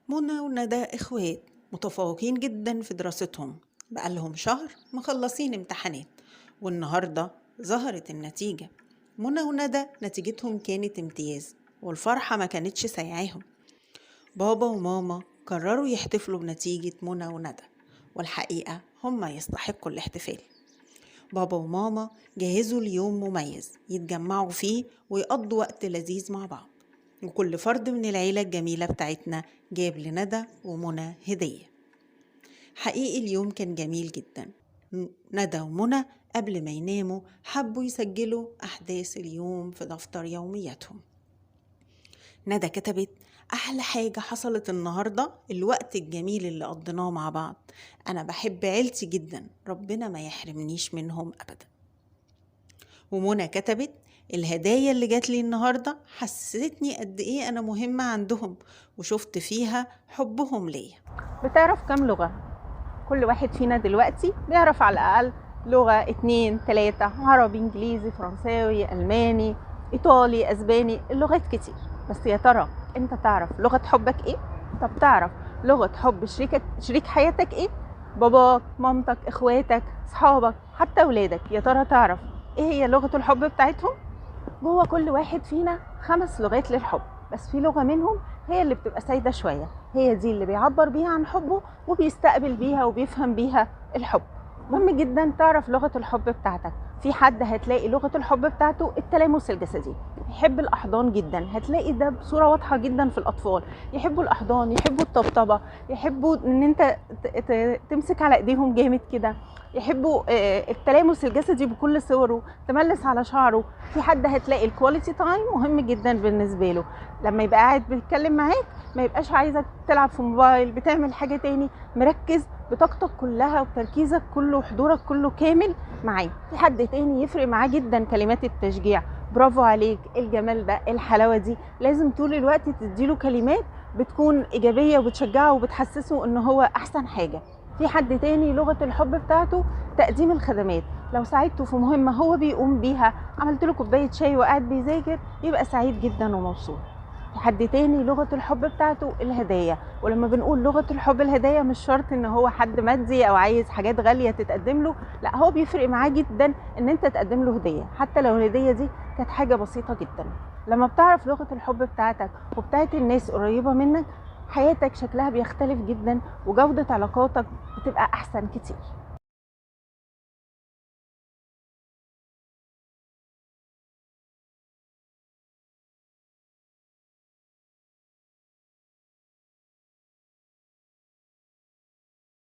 منى وندى إخوات متفوقين جدا في دراستهم، بقالهم شهر مخلصين امتحانات، والنهاردة ظهرت النتيجة. منى وندى نتيجتهم كانت امتياز، والفرحة ما كانتش سايعاهم. بابا وماما قرروا يحتفلوا بنتيجة منى وندى، والحقيقة هما يستحقوا الاحتفال. بابا وماما جهزوا ليوم مميز يتجمعوا فيه ويقضوا وقت لذيذ مع بعض، وكل فرد من العيلة الجميلة بتاعتنا جاب لندى ومنى هدية. حقيقي اليوم كان جميل جدا. ندى ومنى قبل ما يناموا حبوا يسجلوا أحداث اليوم في دفتر يومياتهم. ندى كتبت: أحلى حاجة حصلت النهاردة الوقت الجميل اللي قضيناه مع بعض. أنا بحب عيلتي جدا، ربنا ما يحرمنيش منهم أبدا. ومنى كتبت: الهدايا اللي جات لي النهاردة حسستني قد إيه أنا مهمة عندهم، وشفت فيها حبهم ليا. بتعرف كام لغة؟ كل واحد فينا دلوقتي بيعرف على الأقل لغة 2 3، عربي، انجليزي، فرنساوي، ألماني، إيطالي، أسباني، اللغات كتير. بس يا ترى انت تعرف لغة حبك ايه؟ طب تعرف لغة حب شريك حياتك ايه؟ باباك، مامتك، اخواتك، صحابك، حتى ولادك، يا ترى تعرف ايه هي لغة الحب بتاعتهم؟ جوه كل واحد فينا 5 لغات للحب، بس في لغة منهم هي اللي بتبقى سايدة شوية، هي دي اللي بيعبر بيها عن حبه وبيستقبل بيها وبيفهم بيها الحب. مهم جدا تعرف لغة الحب بتاعتك. في حد هتلاقي لغة الحب بتاعته التلامس الجسدي، يحب الأحضان جدا، هتلاقي ده بصورة واضحة جدا في الأطفال، يحبوا الأحضان، يحبوا الطبطبة، يحبوا ان انت تمسك على ايديهم جامد كده، يحبوا التلامس الجسدي بكل صوره، تملس على شعره. في حد هتلاقي الكواليتي تايم مهم جدا بالنسبه له، لما يبقى قاعد بيتكلم معاك ما يبقاش عايزك تلعب في موبايل، بتعمل حاجه تاني، مركز بطاقتك كلها وتركيزك كله وحضورك كله كامل معاه. في حد تاني يفرق معاه جدا كلمات التشجيع، برافو عليك، الجمال ده، الحلاوه دي، لازم طول الوقت تديله كلمات بتكون ايجابيه وبتشجعه وبتحسسه ان هو احسن حاجه. في حد تاني لغه الحب بتاعته تقديم الخدمات، لو ساعدته في مهمه هو بيقوم بيها، عملت له كوبايه شاي وقاعد بيذاكر، يبقى سعيد جدا ومبسوط. في حد تاني لغه الحب بتاعته الهدايا، ولما بنقول لغه الحب الهدايا مش شرط ان هو حد مادي او عايز حاجات غاليه تتقدم له، لا، هو بيفرق معاه جدا ان انت تقدم له هديه، حتى لو الهديه دي كانت حاجه بسيطه جدا. لما بتعرف لغه الحب بتاعتك وبتاعت الناس قريبه منك، حياتك شكلها بيختلف جدا وجوده علاقاتك بتبقى احسن كتير.